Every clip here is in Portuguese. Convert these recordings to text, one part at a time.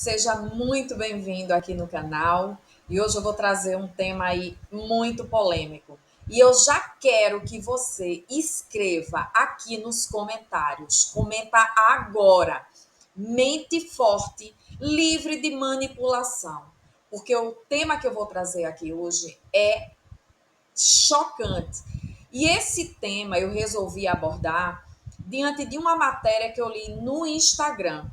Seja muito bem-vindo aqui no canal. E hoje eu vou trazer um tema aí muito polêmico. E eu já quero que você escreva aqui nos comentários. Comenta agora. Mente forte, livre de manipulação. Porque o tema que eu vou trazer aqui hoje é chocante. E esse tema eu resolvi abordar diante de uma matéria que eu li no Instagram,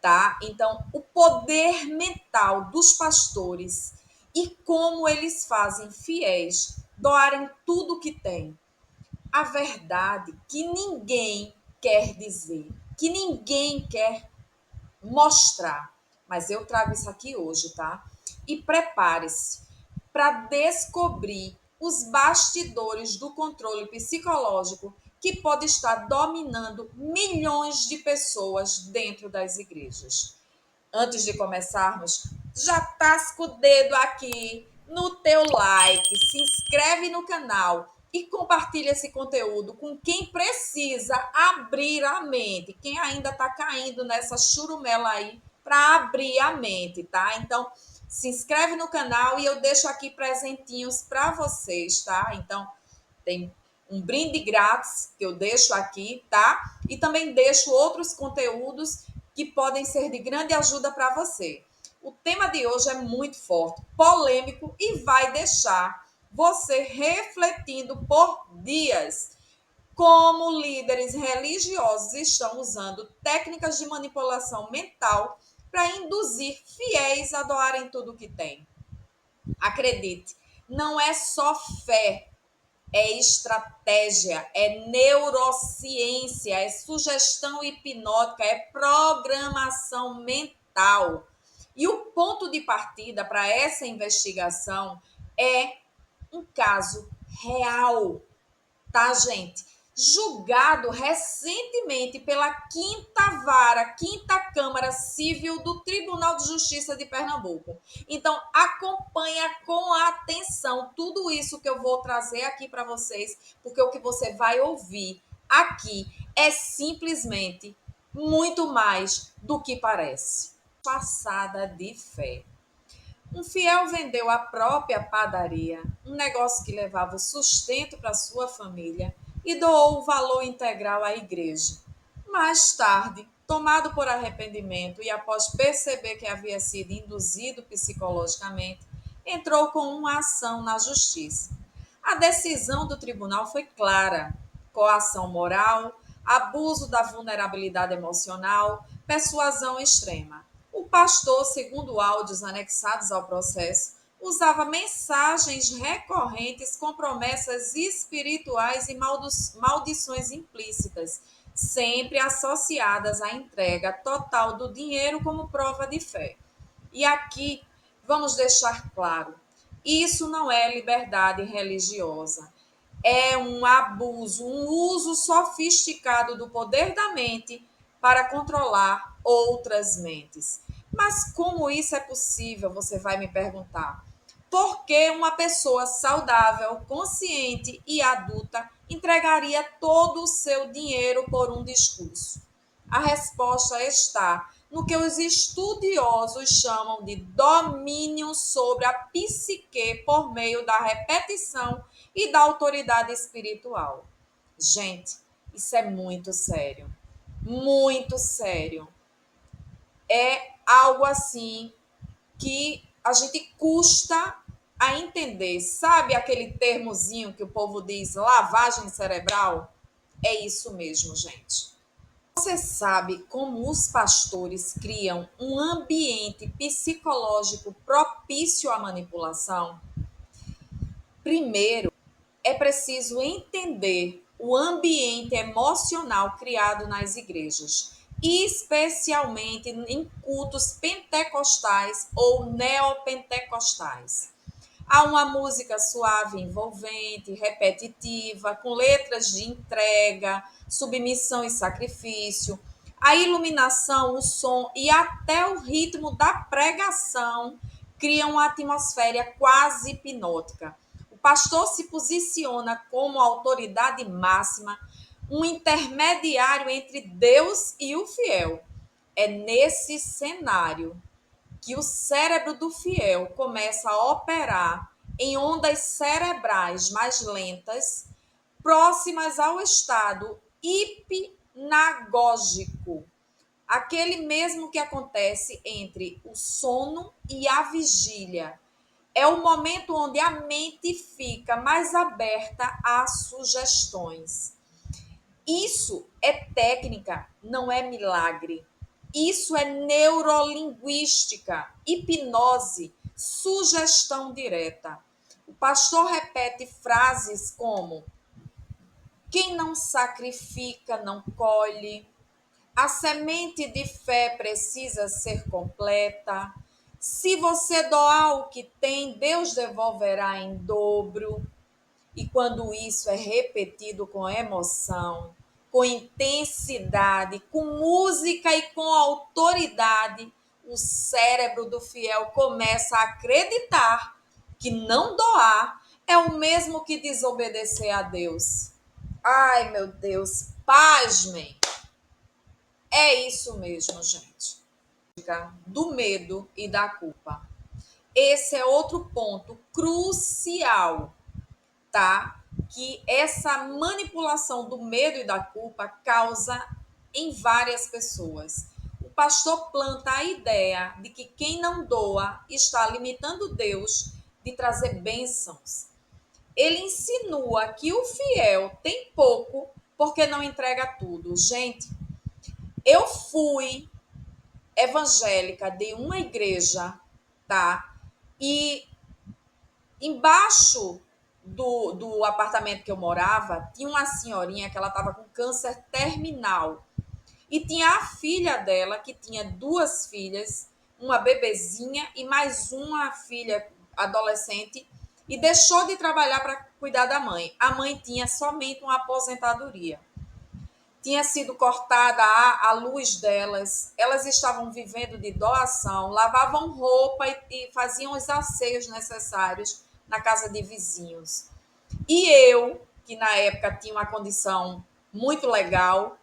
tá? Então, o poder mental dos pastores e como eles fazem fiéis doarem tudo que têm. A verdade que ninguém quer dizer, que ninguém quer mostrar. Mas eu trago isso aqui hoje, tá? E prepare-se para descobrir os bastidores do controle psicológico que pode estar dominando milhões de pessoas dentro das igrejas. Antes de começarmos, já tasca o dedo aqui no teu like, se inscreve no canal e compartilha esse conteúdo com quem precisa abrir a mente, quem ainda está caindo nessa churumela aí para abrir a mente, tá? Então, se inscreve no canal e eu deixo aqui presentinhos para vocês, tá? Então, tem um brinde grátis que eu deixo aqui, tá? E também deixo outros conteúdos que podem ser de grande ajuda para você. O tema de hoje é muito forte, polêmico e vai deixar você refletindo por dias como líderes religiosos estão usando técnicas de manipulação mental para induzir fiéis a doarem tudo o que têm. Acredite, não é só fé, é estratégia, é neurociência, é sugestão hipnótica, é programação mental. E o ponto de partida para essa investigação é um caso real, tá, gente? Julgado recentemente pela quinta Câmara Civil do Tribunal de Justiça de Pernambuco. Então, acompanha com atenção tudo isso que eu vou trazer aqui para vocês, porque o que você vai ouvir aqui é simplesmente muito mais do que parece. Passada de fé. Um fiel vendeu a própria padaria, um negócio que levava o sustento para sua família, e doou o valor integral à igreja. Mais tarde, tomado por arrependimento e após perceber que havia sido induzido psicologicamente, entrou com uma ação na justiça. A decisão do tribunal foi clara: coação moral, abuso da vulnerabilidade emocional, persuasão extrema. O pastor, segundo áudios anexados ao processo, usava mensagens recorrentes com promessas espirituais e maldições implícitas, sempre associadas à entrega total do dinheiro como prova de fé. E aqui vamos deixar claro: isso não é liberdade religiosa. É um abuso, um uso sofisticado do poder da mente para controlar outras mentes. Mas como isso é possível, você vai me perguntar? Por que uma pessoa saudável, consciente e adulta entregaria todo o seu dinheiro por um discurso? A resposta está no que os estudiosos chamam de domínio sobre a psique por meio da repetição e da autoridade espiritual. Gente, isso é muito sério. Muito sério. É algo assim que a gente custa a entender. Sabe aquele termozinho que o povo diz, lavagem cerebral? É isso mesmo, gente. Você sabe como os pastores criam um ambiente psicológico propício à manipulação? Primeiro, é preciso entender o ambiente emocional criado nas igrejas, especialmente em cultos pentecostais ou neopentecostais. Há uma música suave, envolvente, repetitiva, com letras de entrega, submissão e sacrifício. A iluminação, o som e até o ritmo da pregação criam uma atmosfera quase hipnótica. O pastor se posiciona como autoridade máxima, um intermediário entre Deus e o fiel. É nesse cenário que o cérebro do fiel começa a operar em ondas cerebrais mais lentas, próximas ao estado hipnagógico, aquele mesmo que acontece entre o sono e a vigília. É o momento onde a mente fica mais aberta a sugestões. Isso é técnica, não é milagre. Isso é neurolinguística, hipnose, sugestão direta. O pastor repete frases como: quem não sacrifica não colhe, a semente de fé precisa ser completa. Se você doar o que tem, Deus devolverá em dobro. E quando isso é repetido com emoção, com intensidade, com música e com autoridade, o cérebro do fiel começa a acreditar que não doar é o mesmo que desobedecer a Deus. Ai, meu Deus, pasmem. É isso mesmo, gente. Do medo e da culpa. Esse é outro ponto crucial, tá? Que essa manipulação do medo e da culpa causa em várias pessoas. O pastor planta a ideia de que quem não doa está limitando Deus de trazer bênçãos. Ele insinua que o fiel tem pouco porque não entrega tudo. Gente, eu fui evangélica de uma igreja, tá? E embaixo do apartamento que eu morava, tinha uma senhorinha que ela estava com câncer terminal. E tinha a filha dela, que tinha duas filhas, uma bebezinha e mais uma filha adolescente, e deixou de trabalhar para cuidar da mãe. A mãe tinha somente uma aposentadoria. Tinha sido cortada a luz delas, elas estavam vivendo de doação, lavavam roupa e faziam os asseios necessários na casa de vizinhos. E eu, que na época tinha uma condição muito legal,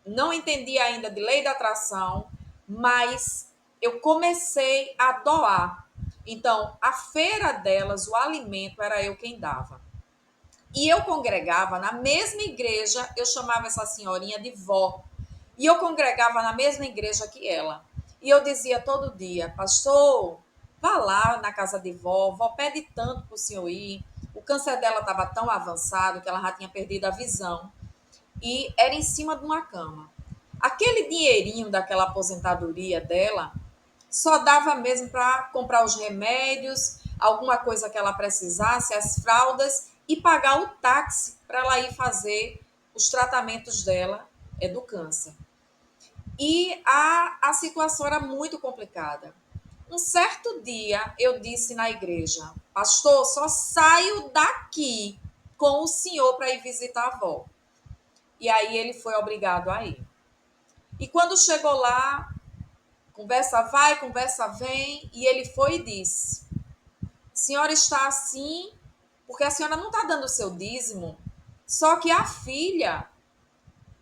não entendia ainda de lei da atração, mas eu comecei a doar. Então, a feira delas, o alimento, era eu quem dava. E eu congregava na mesma igreja, eu chamava essa senhorinha de vó. E eu congregava na mesma igreja que ela. E eu dizia todo dia: pastor, vá lá na casa de vó, vó pede tanto para o senhor ir. O câncer dela estava tão avançado que ela já tinha perdido a visão. E era em cima de uma cama. Aquele dinheirinho daquela aposentadoria dela só dava mesmo para comprar os remédios, alguma coisa que ela precisasse, as fraldas e pagar o táxi para ela ir fazer os tratamentos dela do câncer. E a situação era muito complicada. Um certo dia eu disse na igreja: pastor, só saio daqui com o senhor para ir visitar a avó. E aí ele foi obrigado a ir. E quando chegou lá, conversa vai, conversa vem, e ele foi e disse: a senhora está assim porque a senhora não está dando o seu dízimo. Só que a filha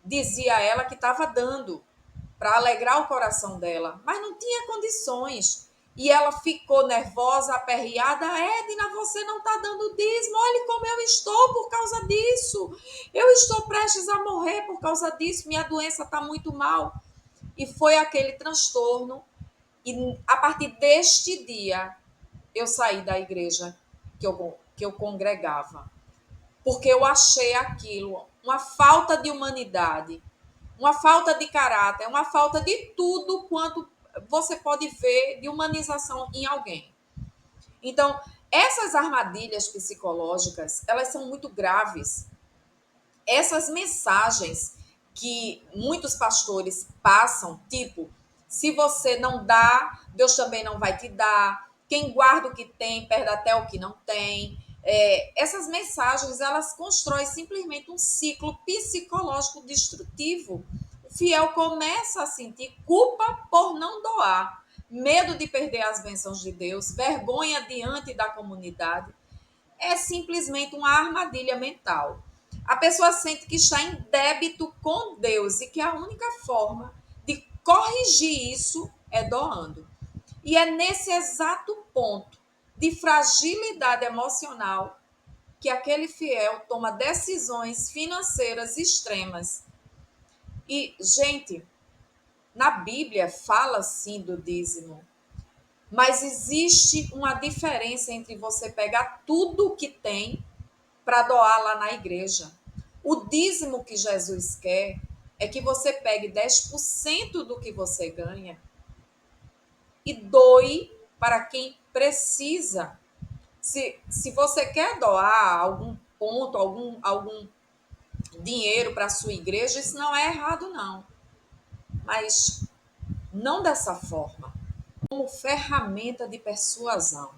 dizia a ela que estava dando para alegrar o coração dela, mas não tinha condições. E ela ficou nervosa, aperreada. Edna, você não está dando dízimo. Olha como eu estou por causa disso. Eu estou prestes a morrer por causa disso. Minha doença está muito mal. E foi aquele transtorno. E a partir deste dia, eu saí da igreja que eu congregava. Porque eu achei aquilo uma falta de humanidade, uma falta de caráter, uma falta de tudo quanto você pode ver de humanização em alguém. Então, essas armadilhas psicológicas, elas são muito graves. Essas mensagens que muitos pastores passam, tipo, se você não dá, Deus também não vai te dar. Quem guarda o que tem, perde até o que não tem. Essas mensagens, elas constroem simplesmente um ciclo psicológico destrutivo. O fiel começa a sentir culpa por não doar, medo de perder as bênçãos de Deus, vergonha diante da comunidade. É simplesmente uma armadilha mental. A pessoa sente que está em débito com Deus e que a única forma de corrigir isso é doando. E é nesse exato ponto de fragilidade emocional que aquele fiel toma decisões financeiras extremas. E, gente, na Bíblia fala sim do dízimo, mas existe uma diferença entre você pegar tudo o que tem para doar lá na igreja. O dízimo que Jesus quer é que você pegue 10% do que você ganha e doe para quem precisa. Se você quer doar algum ponto, algum dinheiro para a sua igreja, isso não é errado, não. Mas não dessa forma, como ferramenta de persuasão.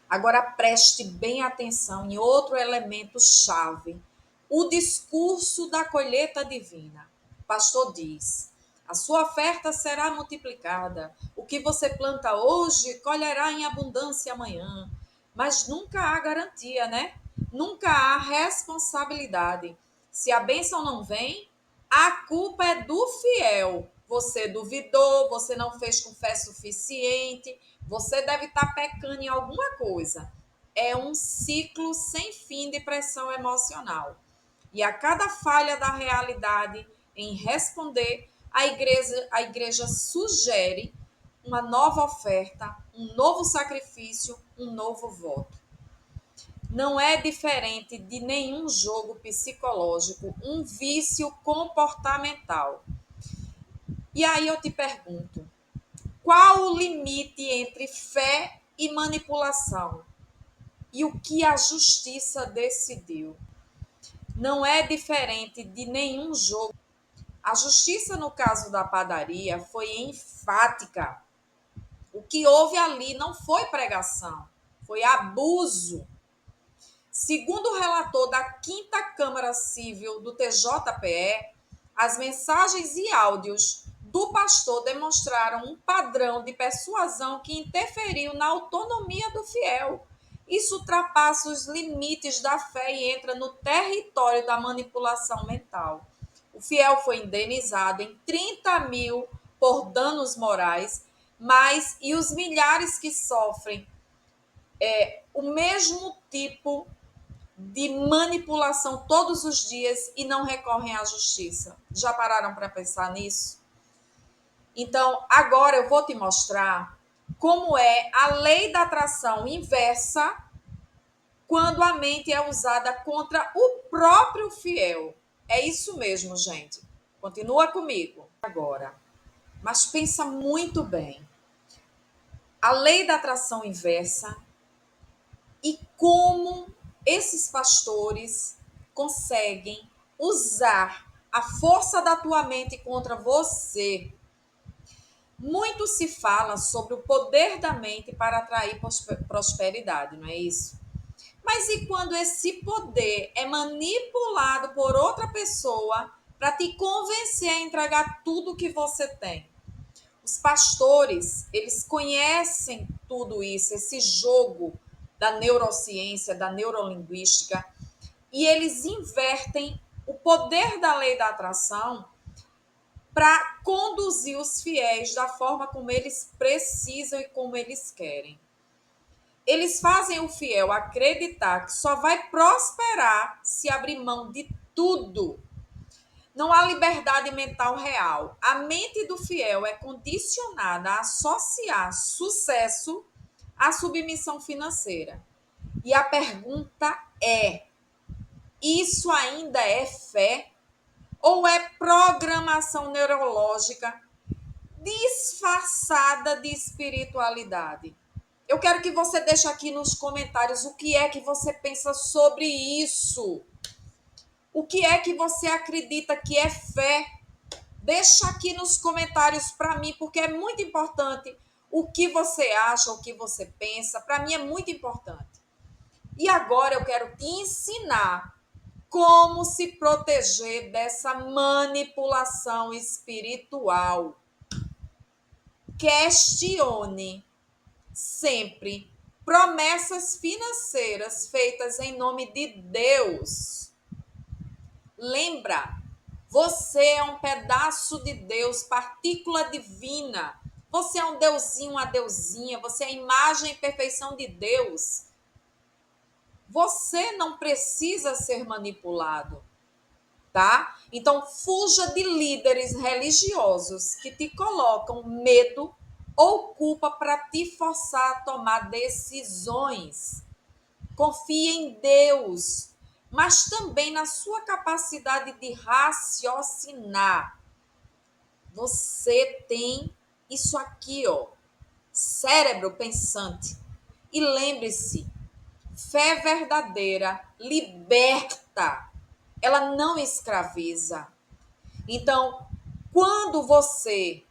Agora preste bem atenção em outro elemento chave: o discurso da colheita divina. O pastor diz: a sua oferta será multiplicada. O que você planta hoje colherá em abundância amanhã. Mas nunca há garantia, né? Nunca há responsabilidade. Se a bênção não vem, a culpa é do fiel. Você duvidou, você não fez com fé suficiente, você deve estar pecando em alguma coisa. É um ciclo sem fim de pressão emocional. E a cada falha da realidade em responder, a igreja sugere uma nova oferta, um novo sacrifício, um novo voto. Não é diferente de nenhum jogo psicológico, um vício comportamental. E aí eu te pergunto, qual o limite entre fé e manipulação? E o que a justiça decidiu? Não é diferente de nenhum jogo. A justiça, no caso da padaria, foi enfática. O que houve ali não foi pregação, foi abuso. Segundo o relator da 5ª Câmara Civil do TJPE, as mensagens e áudios do pastor demonstraram um padrão de persuasão que interferiu na autonomia do fiel. Isso ultrapassa os limites da fé e entra no território da manipulação mental. O fiel foi indenizado em 30 mil por danos morais, mas e os milhares que sofrem o mesmo tipo de manipulação todos os dias e não recorrem à justiça. Já pararam para pensar nisso? Então, agora eu vou te mostrar como é a lei da atração inversa quando a mente é usada contra o próprio fiel. É isso mesmo, gente. Continua comigo agora. Mas pensa muito bem. A lei da atração inversa e como esses pastores conseguem usar a força da tua mente contra você. Muito se fala sobre o poder da mente para atrair prosperidade, não é isso? Mas e quando esse poder é manipulado por outra pessoa para te convencer a entregar tudo que você tem? Os pastores, eles conhecem tudo isso, esse jogo da neurociência, da neurolinguística, e eles invertem o poder da lei da atração para conduzir os fiéis da forma como eles precisam e como eles querem. Eles fazem o fiel acreditar que só vai prosperar se abrir mão de tudo. Não há liberdade mental real. A mente do fiel é condicionada a associar sucesso à submissão financeira. E a pergunta é: isso ainda é fé? Ou é programação neurológica disfarçada de espiritualidade? Eu quero que você deixe aqui nos comentários o que é que você pensa sobre isso. O que é que você acredita que é fé? Deixa aqui nos comentários para mim, porque é muito importante o que você acha, o que você pensa. Para mim é muito importante. E agora eu quero te ensinar como se proteger dessa manipulação espiritual. Questione sempre promessas financeiras feitas em nome de Deus. Lembra, você é um pedaço de Deus, partícula divina. Você é um deusinho, uma deusinha, você é a imagem e perfeição de Deus. Você não precisa ser manipulado, tá? Então, fuja de líderes religiosos que te colocam medo ou culpa para te forçar a tomar decisões. Confie em Deus, mas também na sua capacidade de raciocinar. Você tem isso aqui, ó, cérebro pensante. E lembre-se, fé verdadeira liberta, ela não escraviza. Então, quando você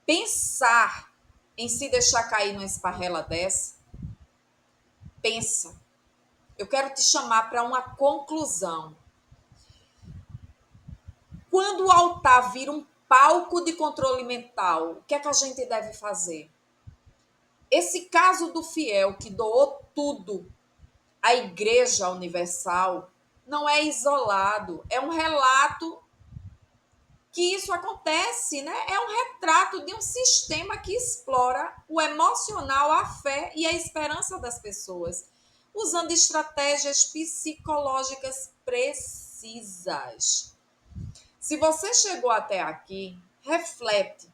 pensar em se deixar cair numa esparrela dessa, pensa. Eu quero te chamar para uma conclusão. Quando o altar vira um palco de controle mental, o que é que a gente deve fazer? Esse caso do fiel que doou tudo à Igreja Universal não é isolado, é um relato que isso acontece, né? É um retrato de um sistema que explora o emocional, a fé e a esperança das pessoas, usando estratégias psicológicas precisas. Se você chegou até aqui, reflete.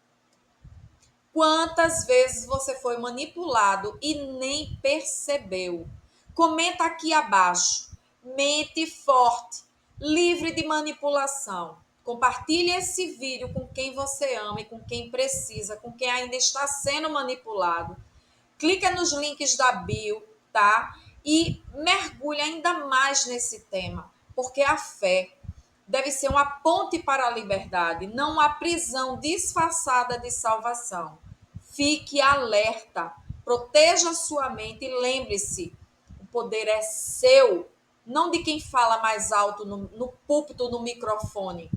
Quantas vezes você foi manipulado e nem percebeu? Comenta aqui abaixo. Mente forte, livre de manipulação. Compartilhe esse vídeo com quem você ama e com quem precisa, com quem ainda está sendo manipulado. Clica nos links da bio, tá? E mergulhe ainda mais nesse tema, porque a fé deve ser uma ponte para a liberdade, não uma prisão disfarçada de salvação. Fique alerta, proteja sua mente e lembre-se, o poder é seu, não de quem fala mais alto no púlpito, no microfone.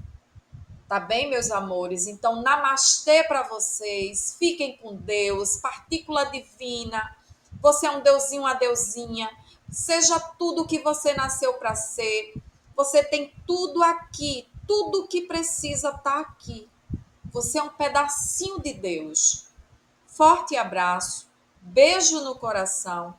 Tá bem, meus amores? Então, namastê para vocês. Fiquem com Deus. Partícula divina. Você é um deusinho, uma deusinha. Seja tudo o que você nasceu para ser. Você tem tudo aqui. Tudo que precisa tá aqui. Você é um pedacinho de Deus. Forte abraço. Beijo no coração.